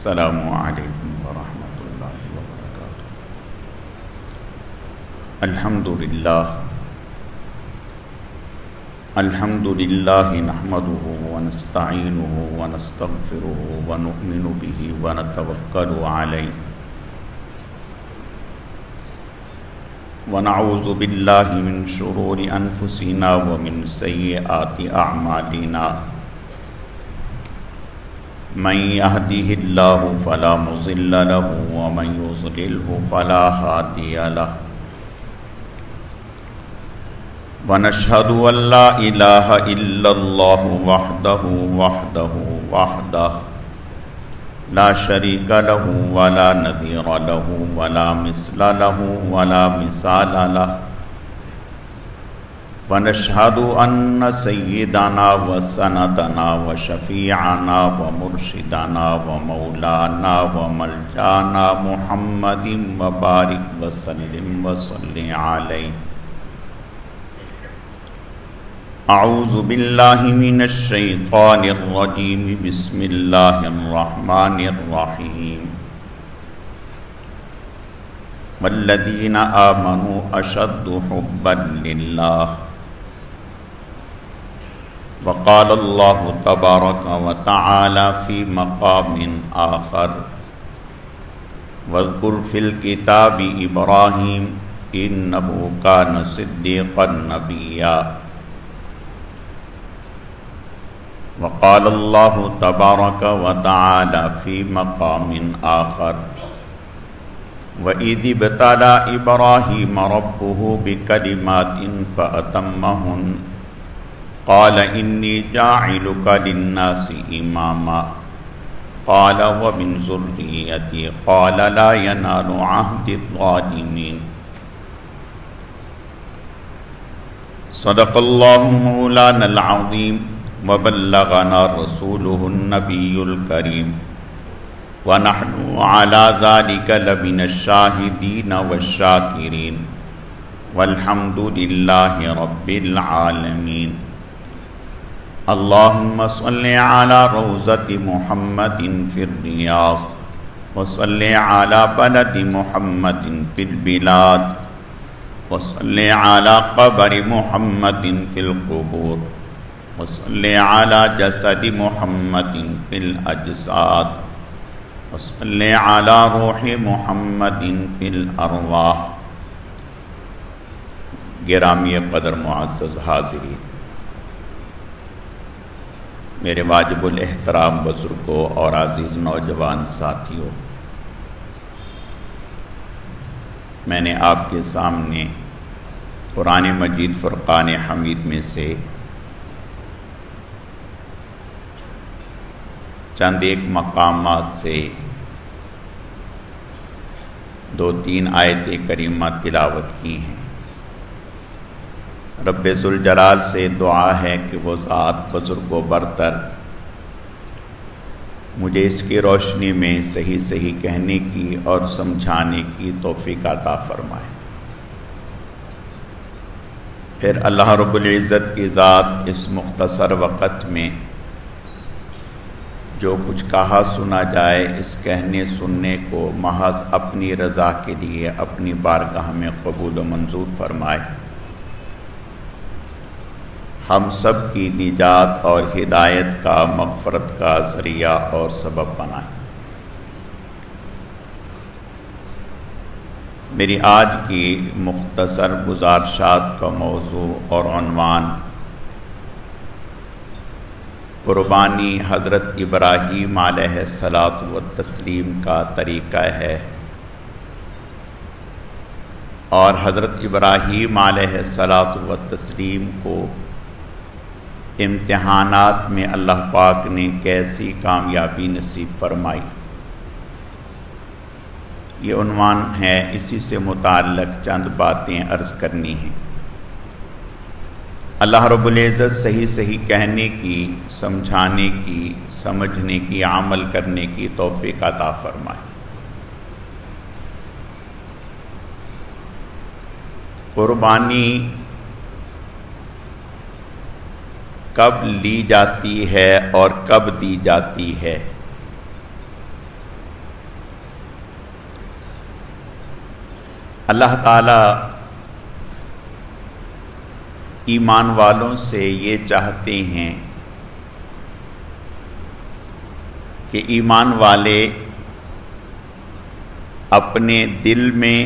السلام علیکم ورحمۃ اللہ وبرکاتہ۔ الحمد للہ نحمده ونستعینه ونستغفره ونؤمن به ونتوکل علیہ ونعوذ باللہ من شرور انفسنا ومن سیئات اعمالنا، من يهده الله فلا مضل له ومن يضلله فلا هادي له، ونشهد أن لا إله إلا الله وحده لا شريك له ولا نظير له ولا مثل له ولا مثال له، ونشهد أن سيدنا وسندنا وشفيعنا ومرشدنا ومولانا وملجانا محمد وبارك وسلم وصل عليه۔ اعوذ باللہ من الشیطان الرجیم، بسم اللہ الرحمن الرحیم۔ والذین آمنوا اشد حبا للہ، وقال اللہ تبارک وتعالی فی مقام آخر، واذکر فی الکتاب ابراہیم انہ کان صدیقا نبیا، وقال اللہ تبارک وتعالی فی مقام آخر، وَإِذِ ابْتَلَى إِبْرَاهِيمَ رَبُّهُ بِكَلِمَاتٍ فَأَتَمَّهُنَّ قَالَ إِنِّي جَاعِلُكَ لِلنَّاسِ إِمَامًا قَالَ وَمِنْ ذُرِّيَّتِي قَالَ لَا يَنَالُ عَهْدِ الظَّالِمِينَ۔ صدق اللہ مولانا العظیم، وبلغنا رسوله النبی الکریم، ونحن على ذلك لمن الشاہدین والشاکرین، والحمد للہ رب العالمین۔ اللہم صل على روضۃ محمد فی الریاض، وصل على بلد محمد فی البلاد، وصل على قبر محمد فی القبور، وصل على جسد محمد فی الاجساد، وصل على روح محمد فی الارواح۔ گرامی قدر معزز حاضرین، میرے واجب الاحترام بزرگوں اور عزیز نوجوان ساتھیوں، میں نے آپ کے سامنے قرآن مجید فرقان حمید میں سے چند ایک مقامات سے 2-3 آیت کریمہ تلاوت کی ہیں۔ رب ذوالجلال سے دعا ہے کہ وہ ذات بزرگ و برتر مجھے اس کی روشنی میں صحیح صحیح کہنے کی اور سمجھانے کی توفیق عطا فرمائے۔ پھر اللہ رب العزت کی ذات اس مختصر وقت میں جو کچھ کہا سنا جائے، اس کہنے سننے کو محض اپنی رضا کے لیے اپنی بارگاہ میں قبول و منظور فرمائے، ہم سب کی نجات اور ہدایت کا، مغفرت کا ذریعہ اور سبب بنائے۔ میری آج کی مختصر گزارشات کا موضوع اور عنوان قربانی حضرت ابراہیم علیہ الصلاۃ والتسلیم کا طریقہ ہے، اور حضرت ابراہیم علیہ الصلاۃ والتسلیم کو امتحانات میں اللہ پاک نے کیسی کامیابی نصیب فرمائی، یہ عنوان ہے۔ اسی سے متعلق چند باتیں عرض کرنی ہیں۔ اللہ رب العزت صحیح صحیح کہنے کی، سمجھانے کی، سمجھنے کی، عمل کرنے کی توفیق عطا فرمائے۔ قربانی کب لی جاتی ہے اور کب دی جاتی ہے، اللہ تعالیٰ ایمان والوں سے یہ چاہتے ہیں کہ ایمان والے اپنے دل میں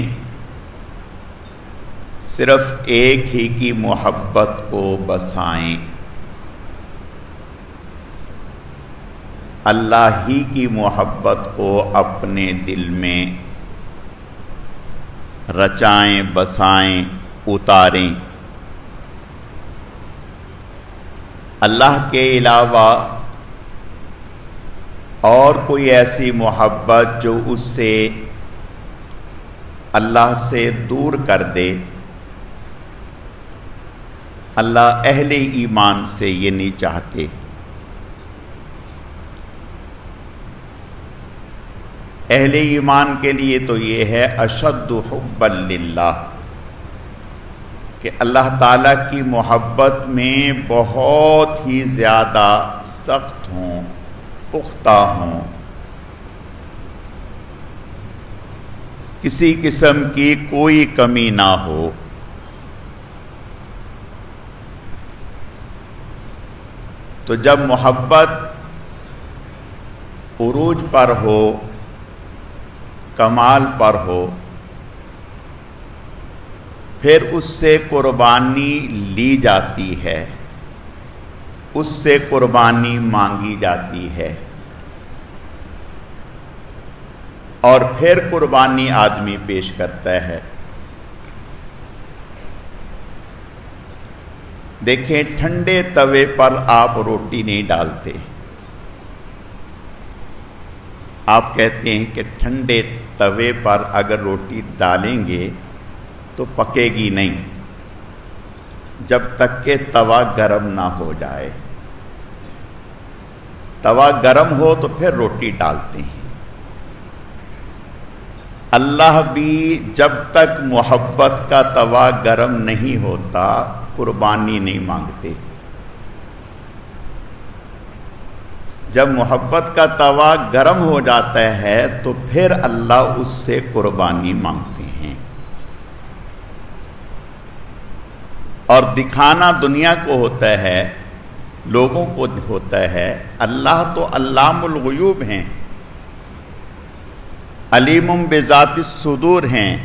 صرف ایک ہی کی محبت کو بسائیں، اللہ ہی کی محبت کو اپنے دل میں رچائیں، بسائیں، اتاریں۔ اللہ کے علاوہ اور کوئی ایسی محبت جو اس سے اللہ سے دور کر دے، اللہ اہل ایمان سے یہ نہیں چاہتے۔ اہل ایمان کے لیے تو یہ ہے اشد حبا للہ، کہ اللہ تعالیٰ کی محبت میں بہت ہی زیادہ سخت ہوں، پختہ ہوں، کسی قسم کی کوئی کمی نہ ہو۔ تو جب محبت عروج پر ہو، کمال پر ہو، پھر اس سے قربانی لی جاتی ہے، اس سے قربانی مانگی جاتی ہے، اور پھر قربانی آدمی پیش کرتا ہے۔ دیکھیں، ٹھنڈے توے پر آپ روٹی نہیں ڈالتے، آپ کہتے ہیں کہ ٹھنڈے توے پر اگر روٹی ڈالیں گے تو پکے گی نہیں جب تک کہ توا گرم نہ ہو جائے۔ توا گرم ہو تو پھر روٹی ڈالتے ہیں۔ اللہ بھی جب تک محبت کا توا گرم نہیں ہوتا قربانی نہیں مانگتے۔ جب محبت کا توا گرم ہو جاتا ہے تو پھر اللہ اس سے قربانی مانگتے ہیں۔ اور دکھانا دنیا کو ہوتا ہے، لوگوں کو ہوتا ہے، اللہ تو علام الغیوب ہیں، علیم بذات الصدور ہیں،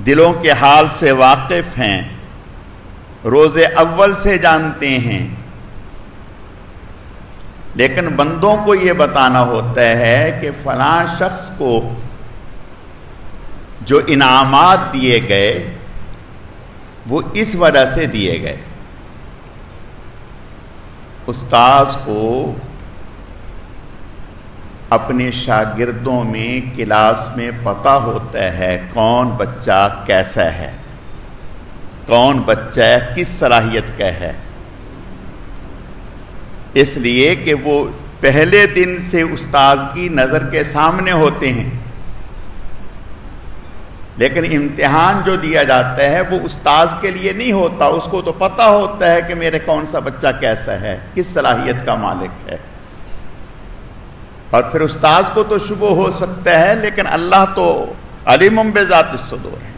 دلوں کے حال سے واقف ہیں، روز اول سے جانتے ہیں۔ لیکن بندوں کو یہ بتانا ہوتا ہے کہ فلاں شخص کو جو انعامات دیے گئے وہ اس وجہ سے دیے گئے۔ استاذ کو اپنے شاگردوں میں کلاس میں پتہ ہوتا ہے کون بچہ کیسا ہے، کون بچہ کس صلاحیت کا ہے، اس لیے کہ وہ پہلے دن سے استاذ کی نظر کے سامنے ہوتے ہیں۔ لیکن امتحان جو دیا جاتا ہے وہ استاذ کے لیے نہیں ہوتا، اس کو تو پتہ ہوتا ہے کہ میرے کون سا بچہ کیسا ہے، کس صلاحیت کا مالک ہے۔ اور پھر استاذ کو تو شبہ ہو سکتا ہے، لیکن اللہ تو علیم بذات الصدور ہے۔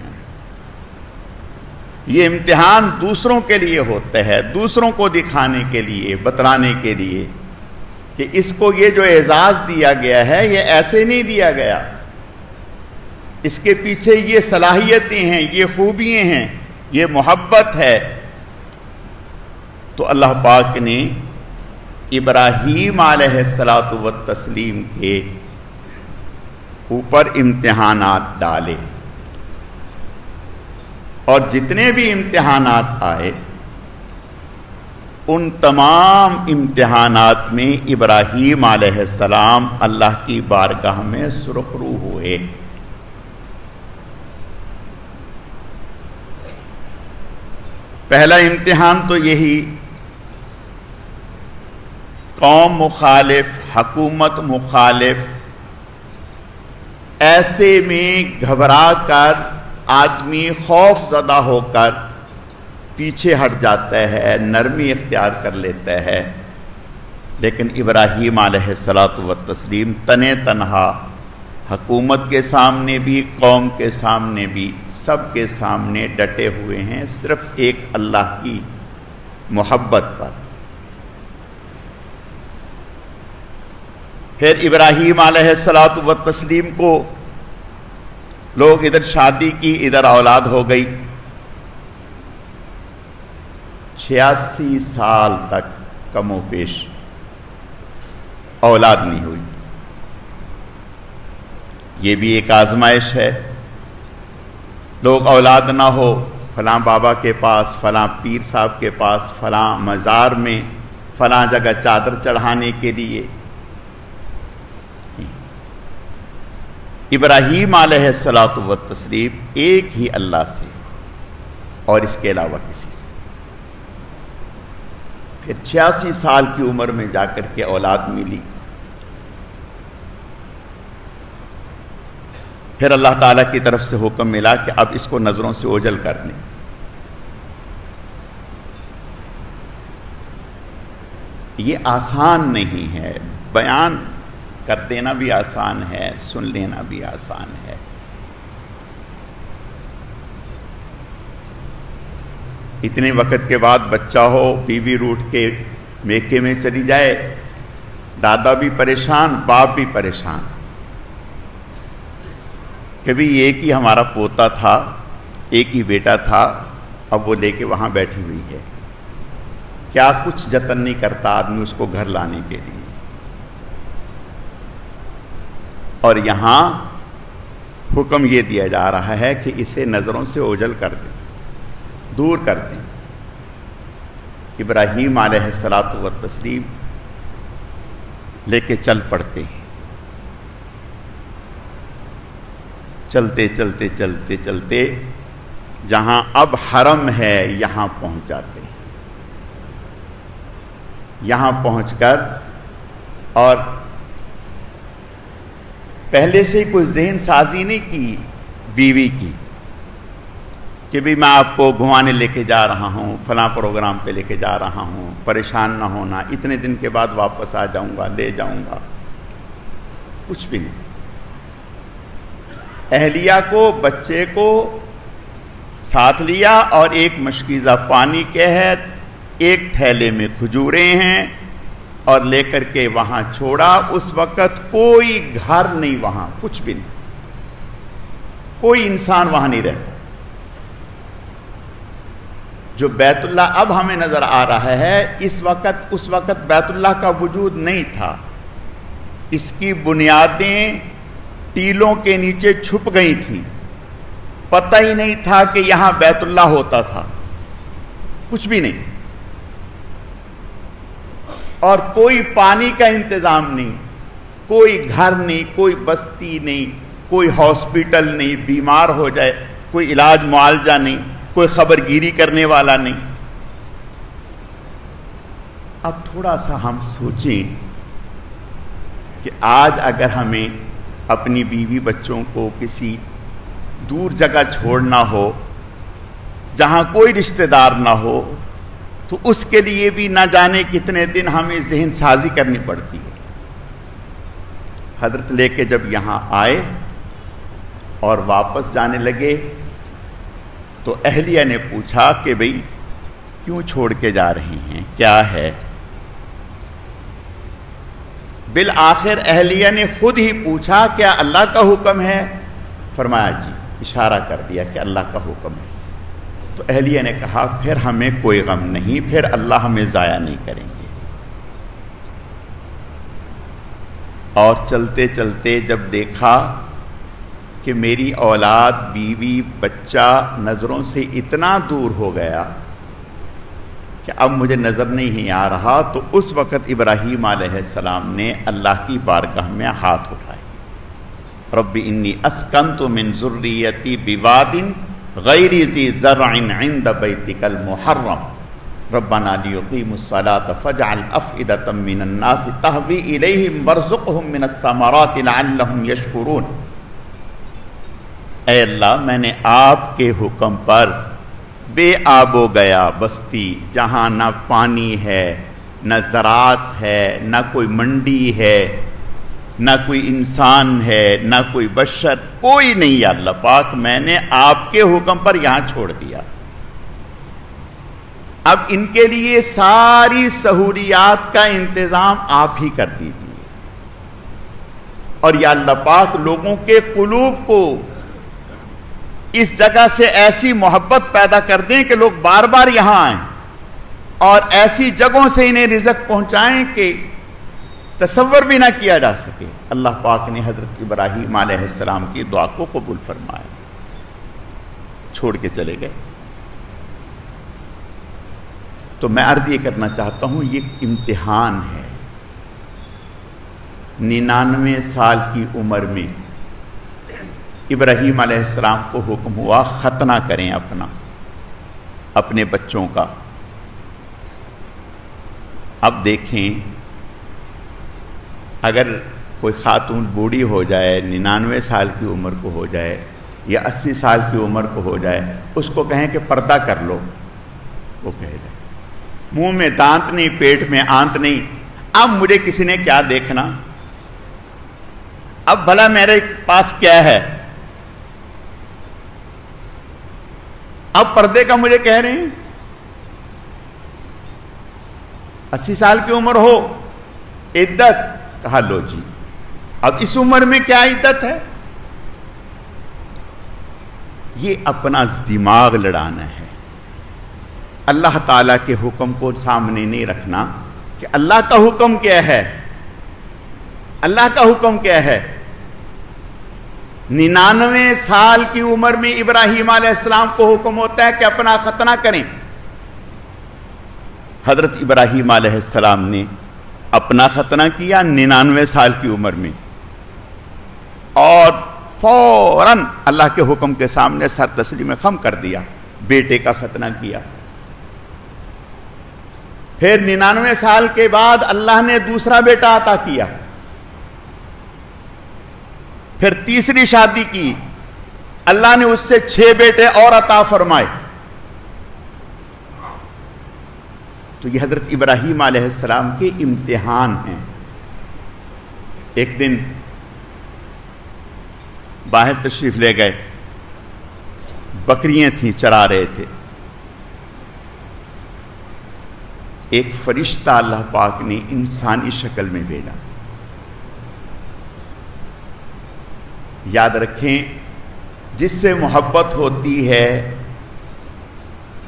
یہ امتحان دوسروں کے لیے ہوتا ہے، دوسروں کو دکھانے کے لیے، بتلانے کے لیے کہ اس کو یہ جو اعزاز دیا گیا ہے یہ ایسے نہیں دیا گیا، اس کے پیچھے یہ صلاحیتیں ہیں، یہ خوبیاں ہیں، یہ محبت ہے۔ تو اللہ پاک نے ابراہیم علیہ الصلاۃ والتسلیم کے اوپر امتحانات ڈالے، اور جتنے بھی امتحانات آئے ان تمام امتحانات میں ابراہیم علیہ السلام اللہ کی بارگاہ میں سرخرو ہوئے۔ پہلا امتحان تو یہی، قوم مخالف، حکومت مخالف، ایسے میں گھبرا کر آدمی خوف زدہ ہو کر پیچھے ہٹ جاتا ہے، نرمی اختیار کر لیتا ہے۔ لیکن ابراہیم علیہ الصلاۃ والتسلیم تنہا حکومت کے سامنے بھی، قوم کے سامنے بھی، سب کے سامنے ڈٹے ہوئے ہیں صرف ایک اللہ کی محبت پر۔ پھر ابراہیم علیہ الصلوۃ والتسلیم کو لوگ ادھر شادی کی، ادھر اولاد ہو گئی، 86 سال تک کم و بیش اولاد نہیں ہوئی۔ یہ بھی ایک آزمائش ہے۔ لوگ اولاد نہ ہو، فلاں بابا کے پاس، فلاں پیر صاحب کے پاس، فلاں مزار میں، فلاں جگہ چادر چڑھانے کے لیے۔ ابراہیم علیہ الصلوۃ والتسلیم ایک ہی اللہ سے اور اس کے علاوہ کسی سے۔ پھر 86 سال کی عمر میں جا کر کے اولاد ملی۔ پھر اللہ تعالیٰ کی طرف سے حکم ملا کہ اب اس کو نظروں سے اوجھل کر دیں۔ یہ آسان نہیں ہے، بیان کر دینا بھی آسان ہے، سن لینا بھی آسان ہے۔ اتنے وقت کے بعد بچہ ہو، بیوی روٹھ کے میکے میں چلی جائے، دادا بھی پریشان، باپ بھی پریشان۔ کبھی ایک ہی ہمارا پوتا تھا، ایک ہی بیٹا تھا، اب وہ لے کے وہاں بیٹھی ہوئی ہے، کیا کچھ جتن نہیں کرتا آدمی اس کو گھر لانے کے لیے۔ اور یہاں حکم یہ دیا جا رہا ہے کہ اسے نظروں سے اوجھل کر دیں، دور کر دیں۔ ابراہیم علیہ الصلوۃ والتسلیم لے کے چل پڑتے ہیں، چلتے چلتے چلتے چلتے جہاں اب حرم ہے یہاں پہنچ جاتے ہیں۔ یہاں پہنچ کر اور پہلے سے کوئی ذہن سازی نہیں کی بیوی کی کہ بھی میں آپ کو گھمانے لے کے جا رہا ہوں، فلاں پروگرام پہ لے کے جا رہا ہوں، پریشان نہ ہونا، اتنے دن کے بعد واپس آ جاؤں گا، لے جاؤں گا، کچھ بھی نہیں۔ اہلیہ کو، بچے کو ساتھ لیا اور ایک مشکیزہ پانی کے ہے، ایک تھیلے میں کھجوریں ہیں اور لے کر کے وہاں چھوڑا۔ اس وقت کوئی گھر نہیں، وہاں کچھ بھی نہیں، کوئی انسان وہاں نہیں رہتا۔ جو بیت اللہ اب ہمیں نظر آ رہا ہے، اس وقت بیت اللہ کا وجود نہیں تھا۔ اس کی بنیادیں ٹیلوں کے نیچے چھپ گئی تھیں، پتہ ہی نہیں تھا کہ یہاں بیت اللہ ہوتا تھا، کچھ بھی نہیں۔ اور کوئی پانی کا انتظام نہیں، کوئی گھر نہیں، کوئی بستی نہیں، کوئی ہاسپٹل نہیں، بیمار ہو جائے کوئی علاج معالجہ نہیں، کوئی خبر گیری کرنے والا نہیں۔ اب تھوڑا سا ہم سوچیں کہ آج اگر ہمیں اپنی بیوی بچوں کو کسی دور جگہ چھوڑنا ہو جہاں کوئی رشتہ دار نہ ہو، تو اس کے لیے بھی نہ جانے کتنے دن ہمیں ذہن سازی کرنی پڑتی ہے۔ حضرت لے کے جب یہاں آئے اور واپس جانے لگے تو اہلیہ نے پوچھا کہ بھئی کیوں چھوڑ کے جا رہے ہیں، کیا ہے؟ بالآخر اہلیہ نے خود ہی پوچھا کیا اللہ کا حکم ہے؟ فرمایا جی، اشارہ کر دیا کہ اللہ کا حکم ہے۔ تو اہلیہ نے کہا پھر ہمیں کوئی غم نہیں، پھر اللہ ہمیں ضائع نہیں کریں گے۔ اور چلتے چلتے جب دیکھا کہ میری اولاد، بیوی، بچہ نظروں سے اتنا دور ہو گیا کہ اب مجھے نظر نہیں آ رہا، تو اس وقت ابراہیم علیہ السلام نے اللہ کی بارگاہ میں ہاتھ اٹھائے، رب انی اسکنت من ذریتی بواد غیر ذی زرع عند بیتک المحرم ربنا لیقیموا الصلاة فاجعل افئدة من الناس تہوی الیہم وارزقہم من الثمرات لعلہم یشکرون۔ اے اللہ، میں نے آپ کے حکم پر بے آب و گیا بستی، جہاں نہ پانی ہے، نہ زراعت ہے، نہ کوئی منڈی ہے، نہ کوئی انسان ہے نہ کوئی بشر، کوئی نہیں ہے اللہ پاک، میں نے آپ کے حکم پر یہاں چھوڑ دیا۔ اب ان کے لیے ساری سہولیات کا انتظام آپ ہی کر دیجیے، اور یا اللہ پاک لوگوں کے قلوب کو اس جگہ سے ایسی محبت پیدا کر دیں کہ لوگ بار بار یہاں آئیں، اور ایسی جگہوں سے انہیں رزق پہنچائیں کہ تصور بھی نہ کیا جا سکے۔ اللہ پاک نے حضرت ابراہیم علیہ السلام کی دعا کو قبول فرمایا، چھوڑ کے چلے گئے۔ تو میں عرض یہ کرنا چاہتا ہوں، یہ امتحان ہے۔ 99 سال کی عمر میں ابراہیم علیہ السلام کو حکم ہوا ختنہ کریں اپنے بچوں کا۔ اب دیکھیں، اگر کوئی خاتون بوڑھی ہو جائے، 99 سال کی عمر کو ہو جائے یا 80 سال کی عمر کو ہو جائے، اس کو کہیں کہ پردہ کر لو، وہ کہے گا منہ میں دانت نہیں، پیٹ میں آنت نہیں، اب مجھے کسی نے کیا دیکھنا، اب بھلا میرے پاس کیا ہے، اب پردے کا مجھے کہہ رہے ہیں۔ 80 سال کی عمر ہو، عدت، کہا لو جی اب اس عمر میں کیا عدت ہے؟ یہ اپنا دماغ لڑانا ہے، اللہ تعالیٰ کے حکم کو سامنے نہیں رکھنا کہ اللہ کا حکم کیا ہے، اللہ کا حکم کیا ہے۔ 99 سال کی عمر میں ابراہیم علیہ السلام کو حکم ہوتا ہے کہ اپنا ختنہ کریں۔ حضرت ابراہیم علیہ السلام نے اپنا ختنہ کیا 99 سال کی عمر میں، اور فوراً اللہ کے حکم کے سامنے سر تسلیم خم کر دیا، بیٹے کا ختنہ کیا۔ پھر 99 سال کے بعد اللہ نے دوسرا بیٹا عطا کیا، پھر تیسری شادی کی، اللہ نے اس سے 6 بیٹے اور عطا فرمائے۔ تو یہ حضرت ابراہیم علیہ السلام کے امتحان ہیں۔ ایک دن باہر تشریف لے گئے، بکریاں تھیں، چرا رہے تھے، ایک فرشتہ اللہ پاک نے انسانی شکل میں بھیجا۔ یاد رکھیں، جس سے محبت ہوتی ہے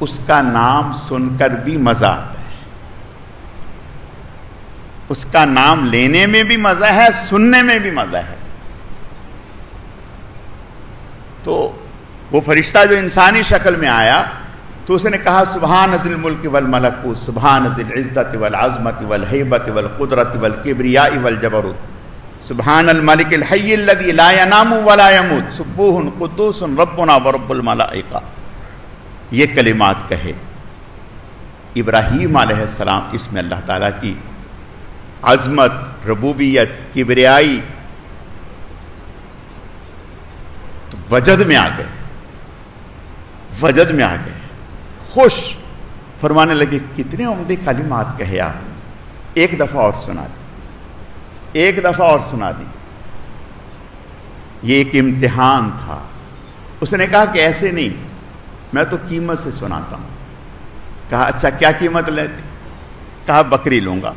اس کا نام سن کر بھی مزہ آتا ہے، اس کا نام لینے میں بھی مزہ ہے، سننے میں بھی مزہ ہے۔ تو وہ فرشتہ جو انسانی شکل میں آیا تو اس نے کہا سبحان ذی الملک والملکوت، سبحان ذی العزت والعظمت والہیبت والقدرت والکبریاء والجبروت، سبحان الملک الحی الذی لا ینام ولا یموت، سبوح قدوس ربنا ورب الملائکہ۔ یہ کلمات کہے ابراہیم علیہ السلام، اس میں اللہ تعالیٰ کی عظمت، ربوبیت، کبریائی تو وجد میں آ گئے، وجد میں آ گئے، خوش، فرمانے لگے کتنے عمدے کلمات کہے آپ، ایک دفعہ اور سنا دی، ایک دفعہ اور سنا دی۔ یہ ایک امتحان تھا۔ اس نے کہا کہ ایسے نہیں، میں تو قیمت سے سناتا ہوں۔ کہا اچھا کیا قیمت لیتے؟ کہا بکری لوں گا،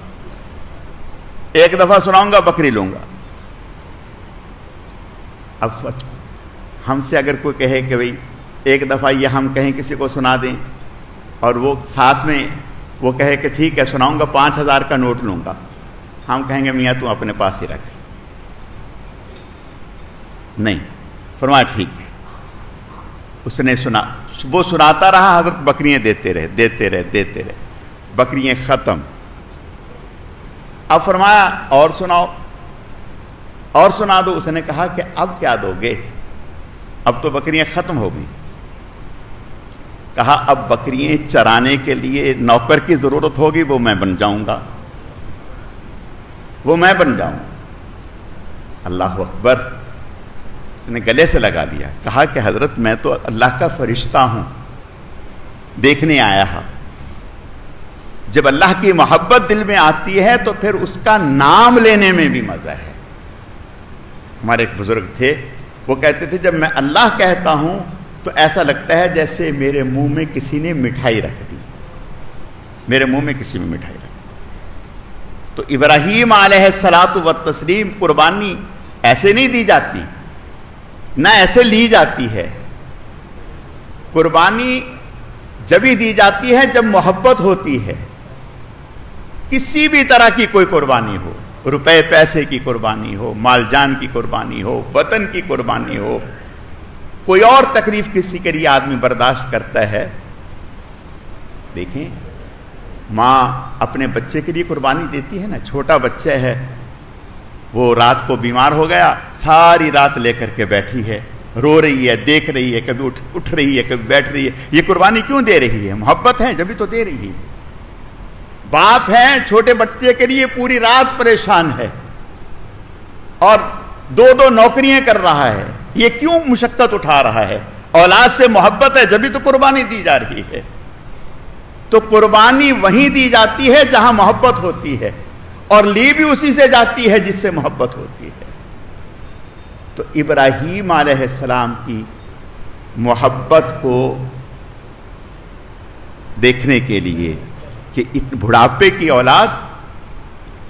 ایک دفعہ سناؤں گا، بکری لوں گا۔ اب سوچو، ہم سے اگر کوئی کہے کہ بھئی ایک دفعہ یہ ہم کہیں کسی کو سنا دیں، اور وہ ساتھ میں وہ کہے کہ ٹھیک ہے سناؤں گا، 5000 کا نوٹ لوں گا، ہم کہیں گے میاں تم اپنے پاس ہی رکھ، نہیں، فرمایا ٹھیک ہے۔ اس نے سنا، وہ سناتا رہا، حضرت بکریاں دیتے رہے، بکریاں ختم۔ اب فرمایا اور سناؤ، اور سنا دو۔ اس نے کہا کہ اب کیا دو گے؟ اب تو بکریاں ختم ہو گئی۔ کہا اب بکریاں چرانے کے لیے نوکر کی ضرورت ہوگی، وہ میں بن جاؤں گا، وہ میں بن جاؤں گا۔ اللہ اکبر، اس نے گلے سے لگا لیا، کہا کہ حضرت میں تو اللہ کا فرشتہ ہوں، دیکھنے آیا ہوں۔ جب اللہ کی محبت دل میں آتی ہے تو پھر اس کا نام لینے میں بھی مزہ ہے، ہمارے ایک بزرگ تھے، وہ کہتے تھے جب میں اللہ کہتا ہوں تو ایسا لگتا ہے جیسے میرے منہ میں کسی نے مٹھائی رکھ دی، میرے منہ میں کسی نے مٹھائی رکھ دی۔ تو ابراہیم علیہ الصلاۃ والتسلیم قربانی ایسے نہیں دی جاتی، نہ ایسے لی جاتی ہے۔ قربانی جبھی دی جاتی ہے جب محبت ہوتی ہے، کسی بھی طرح کی کوئی قربانی ہو، روپے پیسے کی قربانی ہو، مال جان کی قربانی ہو، وطن کی قربانی ہو، کوئی اور تکلیف کسی کے لیے آدمی برداشت کرتا ہے۔ دیکھیں ماں اپنے بچے کے لیے قربانی دیتی ہے نا، چھوٹا بچہ ہے، وہ رات کو بیمار ہو گیا، ساری رات لے کر کے بیٹھی ہے، رو رہی ہے، دیکھ رہی ہے، کبھی اٹھ رہی ہے، کبھی بیٹھ رہی ہے۔ یہ قربانی کیوں دے رہی ہے؟ محبت ہے جبھی تو دے رہی ہے۔ باپ ہے چھوٹے بچے کے لیے پوری رات پریشان ہے اور دو نوکریاں کر رہا ہے، یہ کیوں مشقت اٹھا رہا ہے؟ اولاد سے محبت ہے جبھی تو قربانی دی جا رہی ہے۔ تو قربانی وہیں دی جاتی ہے جہاں محبت ہوتی ہے، اور لی بھی اسی سے جاتی ہے جس سے محبت ہوتی ہے۔ تو ابراہیم علیہ السلام کی محبت کو دیکھنے کے لیے کہ بڑھاپے کی اولاد،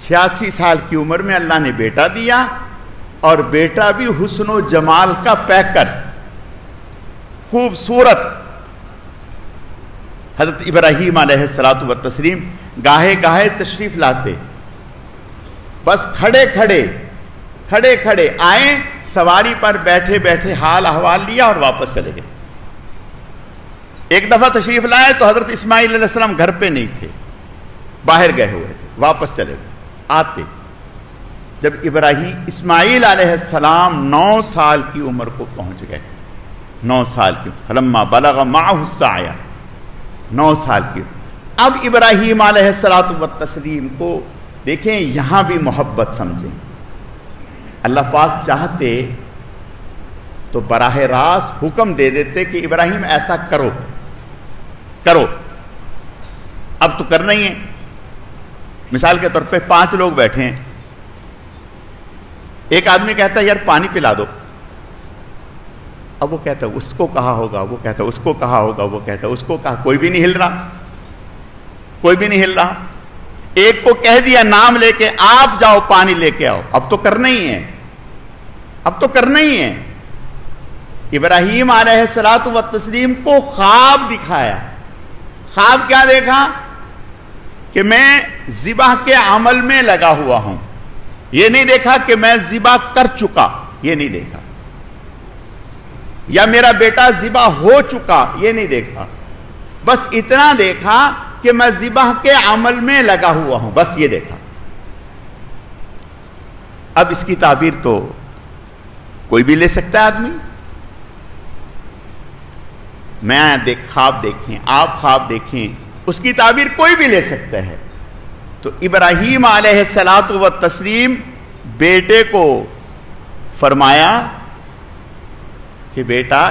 86 سال کی عمر میں اللہ نے بیٹا دیا، اور بیٹا بھی حسن و جمال کا پیکر، خوبصورت۔ حضرت ابراہیم علیہ الصلاۃ والتسلیم گاہے گاہے تشریف لاتے، بس کھڑے کھڑے آئیں، سواری پر بیٹھے بیٹھے حال احوال لیا اور واپس چلے گئے۔ ایک دفعہ تشریف لائے تو حضرت اسماعیل علیہ السلام گھر پہ نہیں تھے، باہر گئے ہوئے تھے، واپس چلے گئے۔ آتے جب اسماعیل علیہ السلام 9 سال کی عمر کو پہنچ گئے، 9 سال کی، فلما بلغ معہ السعی، 9 سال کی۔ اب ابراہیم علیہ الصلاۃ والتسلیم کو دیکھیں، یہاں بھی محبت سمجھیں۔ اللہ پاک چاہتے تو براہ راست حکم دے دیتے کہ ابراہیم ایسا کرو، اب تو کرنا ہی ہے۔ مثال کے طور پہ 5 لوگ بیٹھے ہیں، ایک آدمی کہتا ہے یار پانی پلا دو، اب وہ کہتا ہے اس کو کہا ہوگا، وہ کہتا ہے اس کو کہا ہوگا، وہ کہتا ہے اس کو کہا، کوئی بھی نہیں ہل رہا۔ ایک کو کہہ دیا نام لے کے آپ جاؤ پانی لے کے آؤ، اب تو کرنا ہی ہے۔ ابراہیم علیہ الصلاۃ والتسلیم کو خواب دکھایا۔ خواب کیا دیکھا؟ کہ میں ذبح کے عمل میں لگا ہوا ہوں۔ یہ نہیں دیکھا کہ میں ذبح کر چکا، یہ نہیں دیکھا، یا میرا بیٹا ذبح ہو چکا، یہ نہیں دیکھا، بس اتنا دیکھا کہ میں ذبح کے عمل میں لگا ہوا ہوں، بس یہ دیکھا۔ اب اس کی تعبیر تو کوئی بھی لے سکتا ہے آدمی۔ میں خواب دیکھیں، آپ خواب دیکھیں، اس کی تعبیر کوئی بھی لے سکتا ہے۔ تو ابراہیم علیہ الصلاۃ والتسلیم بیٹے کو فرمایا کہ بیٹا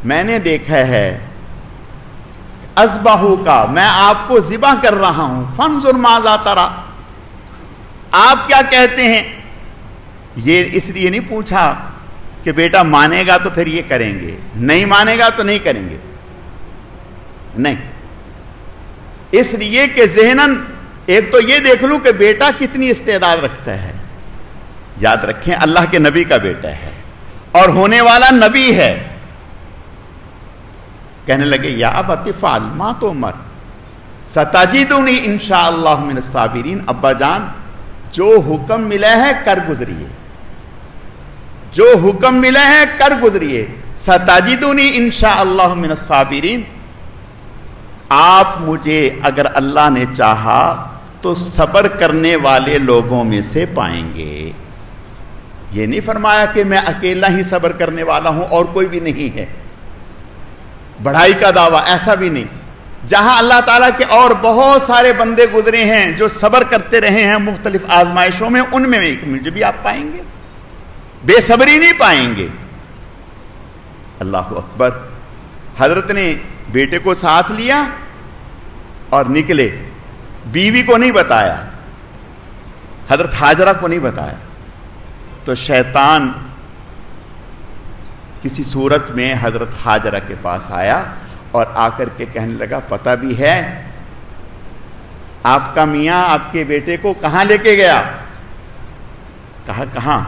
میں نے دیکھا ہے اذبحو کا، میں آپ کو ذبح کر رہا ہوں، فانظر ماذا تری، آپ کیا کہتے ہیں؟ یہ اس لیے نہیں پوچھا کہ بیٹا مانے گا تو پھر یہ کریں گے، نہیں مانے گا تو نہیں کریں گے، نہیں، اس لیے کہ ذہناً ایک تو یہ دیکھ لوں کہ بیٹا کتنی استعداد رکھتا ہے۔ یاد رکھیں اللہ کے نبی کا بیٹا ہے اور ہونے والا نبی ہے۔ کہنے لگے یا ابت افعل ما تؤمر ستجدنی انشاءاللہ من الصابرین، ابا جان جو حکم ملا ہے کر گزریے، جو حکم ملا ہے کر گزریے، ستجدنی انشاءاللہ من الصابرین، آپ مجھے اگر اللہ نے چاہا تو صبر کرنے والے لوگوں میں سے پائیں گے۔ یہ نہیں فرمایا کہ میں اکیلا ہی صبر کرنے والا ہوں اور کوئی بھی نہیں ہے، بڑھائی کا دعویٰ ایسا بھی نہیں۔ جہاں اللہ تعالیٰ کے اور بہت سارے بندے گزرے ہیں جو صبر کرتے رہے ہیں مختلف آزمائشوں میں، ان میں مجھے بھی آپ پائیں گے، بے صبری نہیں پائیں گے۔ اللہ اکبر۔ حضرت نے بیٹے کو ساتھ لیا اور نکلے، بیوی کو نہیں بتایا، حضرت ہاجرہ کو نہیں بتایا، تو شیطان کسی صورت میں حضرت حاجرہ کے پاس آیا اور آ کر کے کہنے لگا پتہ بھی ہے آپ کا میاں آپ کے بیٹے کو کہاں لے کے گیا؟ کہا کہاں؟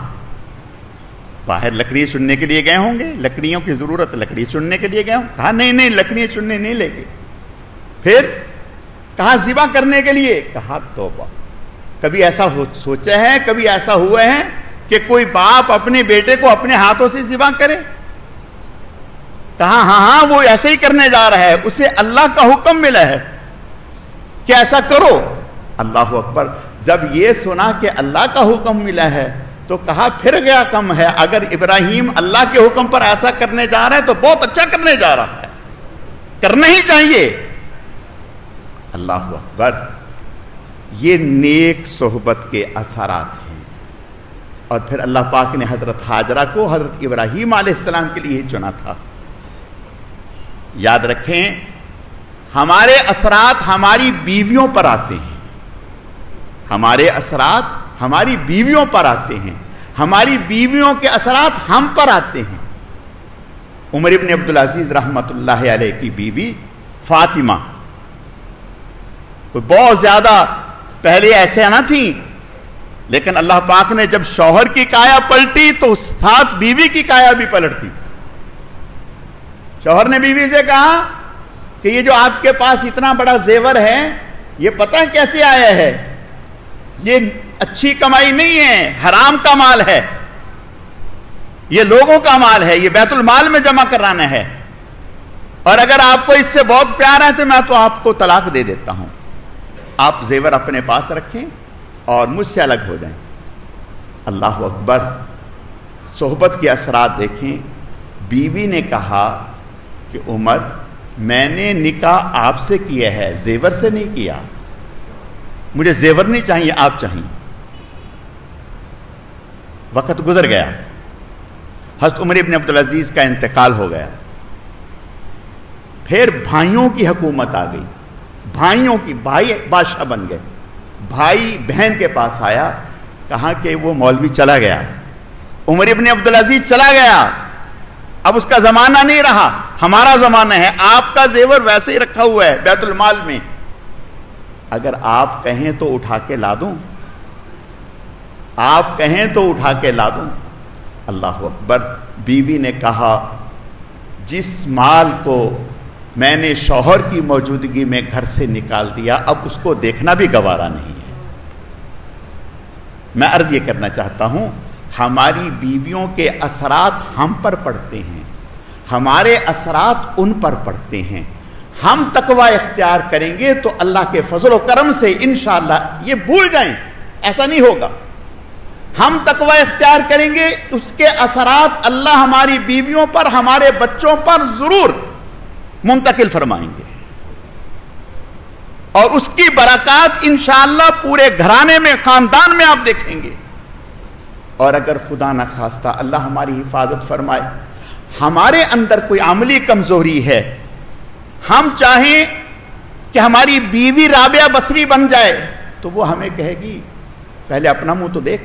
باہر لکڑی چننے کے لیے گئے ہوں گے، لکڑیوں کی ضرورت، لکڑی چننے کے لیے گئے ہوں۔ کہا نہیں لکڑیاں چننے نہیں لے گئے۔ پھر کہا ذبح کرنے کے لیے۔ کہا توبہ، کبھی ایسا سوچا ہے، کبھی ایسا ہوا ہے کہ کوئی باپ اپنے بیٹے کو اپنے ہاتھوں سے ذبح کرے؟ کہا ہاں وہ ایسے ہی کرنے جا رہا ہے، اسے اللہ کا حکم ملا ہے کہ ایسا کرو۔ اللہ اکبر، جب یہ سنا کہ اللہ کا حکم ملا ہے تو کہا پھر گیا کم ہے، اگر ابراہیم اللہ کے حکم پر ایسا کرنے جا رہا ہے تو بہت اچھا کرنے جا رہا ہے، کرنا ہی چاہیے۔ اللہ اکبر، یہ نیک صحبت کے اثرات ہیں۔ اور پھر اللہ پاک نے حضرت حاجرہ کو حضرت ابراہیم علیہ السلام کے لیے ہی چنا تھا۔ یاد رکھیں، ہمارے اثرات ہماری بیویوں پر آتے ہیں، ہمارے اثرات ہماری بیویوں پر آتے ہیں، ہماری بیویوں کے اثرات ہم پر آتے ہیں۔ عمر ابن عبدالعزیز رحمت اللہ علیہ کی بیوی فاطمہ بہت زیادہ پہلے ایسے نہ تھی، لیکن اللہ پاک نے جب شوہر کی کایا پلٹی تو ساتھ بیوی کی کایا بھی پلٹتی۔ شوہر نے بیوی سے کہا کہ یہ جو آپ کے پاس اتنا بڑا زیور ہے یہ پتہ کیسے آیا ہے؟ یہ اچھی کمائی نہیں ہے، حرام کا مال ہے، یہ لوگوں کا مال ہے، یہ بیت المال میں جمع کرانا ہے، اور اگر آپ کو اس سے بہت پیار ہے تو میں تو آپ کو طلاق دے دیتا ہوں، آپ زیور اپنے پاس رکھیں اور مجھ سے الگ ہو جائیں۔ اللہ اکبر، صحبت کے اثرات دیکھیں۔ بیوی نے کہا کہ عمر میں نے نکاح آپ سے کیا ہے، زیور سے نہیں کیا، مجھے زیور نہیں چاہیے، آپ چاہیے۔ وقت گزر گیا، حضرت عمر ابن عبدالعزیز کا انتقال ہو گیا، پھر بھائیوں کی حکومت آ گئی، بھائیوں کی، بھائی بادشاہ بن گئے۔ بھائی بہن کے پاس آیا، کہا کہ وہ مولوی چلا گیا، عمر ابن عبدالعزیز چلا گیا، اب اس کا زمانہ نہیں رہا، ہمارا زمانہ ہے، آپ کا زیور ویسے ہی رکھا ہوا ہے بیت المال میں، اگر آپ کہیں تو اٹھا کے لا دوں، آپ کہیں تو اٹھا کے لا دوں۔ اللہ اکبر، بیوی نے کہا جس مال کو میں نے شوہر کی موجودگی میں گھر سے نکال دیا اب اس کو دیکھنا بھی گوارا نہیں ہے۔ میں عرض یہ کرنا چاہتا ہوں، ہماری بیویوں کے اثرات ہم پر پڑتے ہیں، ہمارے اثرات ان پر پڑتے ہیں۔ ہم تقوی اختیار کریں گے تو اللہ کے فضل و کرم سے انشاءاللہ یہ بھول جائیں، ایسا نہیں ہوگا۔ ہم تقوی اختیار کریں گے، اس کے اثرات اللہ ہماری بیویوں پر، ہمارے بچوں پر ضرور منتقل فرمائیں گے، اور اس کی برکات انشاءاللہ پورے گھرانے میں، خاندان میں آپ دیکھیں گے۔ اور اگر خدا نہ خواستہ اللہ ہماری حفاظت فرمائے، ہمارے اندر کوئی عملی کمزوری ہے، ہم چاہیں کہ ہماری بیوی رابعہ بصری بن جائے تو وہ ہمیں کہے گی پہلے اپنا منہ تو دیکھ،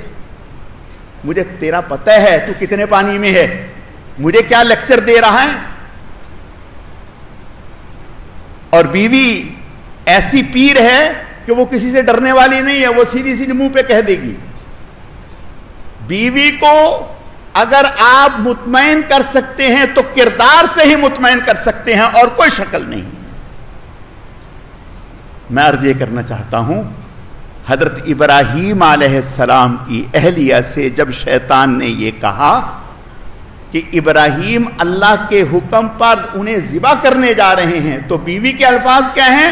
مجھے تیرا پتہ ہے تو کتنے پانی میں ہے، مجھے کیا لیکچر دے رہا ہے۔ اور بیوی ایسی پیر ہے کہ وہ کسی سے ڈرنے والی نہیں ہے، وہ سیدھی سیدھی منہ پہ کہہ دے گی۔ بیوی کو اگر آپ مطمئن کر سکتے ہیں تو کردار سے ہی مطمئن کر سکتے ہیں، اور کوئی شکل نہیں۔ میں عرض یہ کرنا چاہتا ہوں، حضرت ابراہیم علیہ السلام کی اہلیہ سے جب شیطان نے یہ کہا کہ ابراہیم اللہ کے حکم پر انہیں ذبح کرنے جا رہے ہیں، تو بیوی کے الفاظ کیا ہیں؟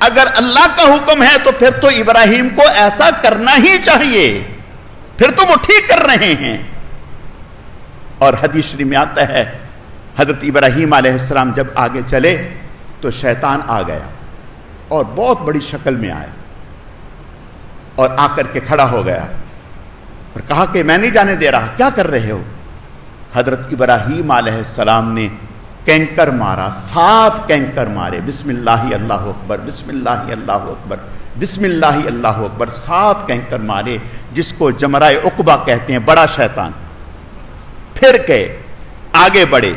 اگر اللہ کا حکم ہے تو پھر تو ابراہیم کو ایسا کرنا ہی چاہیے، پھر تو وہ ٹھیک کر رہے ہیں۔ اور حدیث شریف میں آتا ہے حضرت ابراہیم علیہ السلام جب آگے چلے تو شیطان آ گیا اور بہت بڑی شکل میں آیا، اور آ کر کے کھڑا ہو گیا اور کہا کہ میں نہیں جانے دے رہا، کیا کر رہے ہو؟ حضرت ابراہیم علیہ السلام نے کینکر مارا، 7 کینکر مارے، بسم اللہ اللہ اکبر، بسم اللہ اللہ اکبر، بسم اللہ اللہ اکبر 7 کہہ کر مارے، جس کو جمرہ عقبہ کہتے ہیں، بڑا شیطان۔ پھر گئے، آگے بڑھے،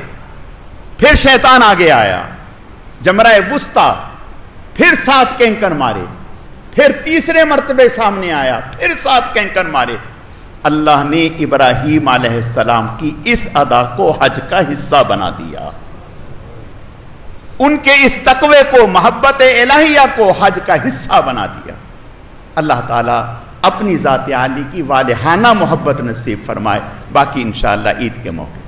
پھر شیطان آگے آیا، جمرہ وسطیٰ، پھر 7 کہہ کر مارے، پھر تیسرے مرتبے سامنے آیا، پھر 7 کہہ کر مارے۔ اللہ نے ابراہیم علیہ السلام کی اس ادا کو حج کا حصہ بنا دیا، ان کے اس تقوی کو، محبت الہیہ کو حج کا حصہ بنا دیا۔ اللہ تعالیٰ اپنی ذات عالی کی والہانہ محبت نصیب فرمائے۔ باقی انشاءاللہ عید کے موقع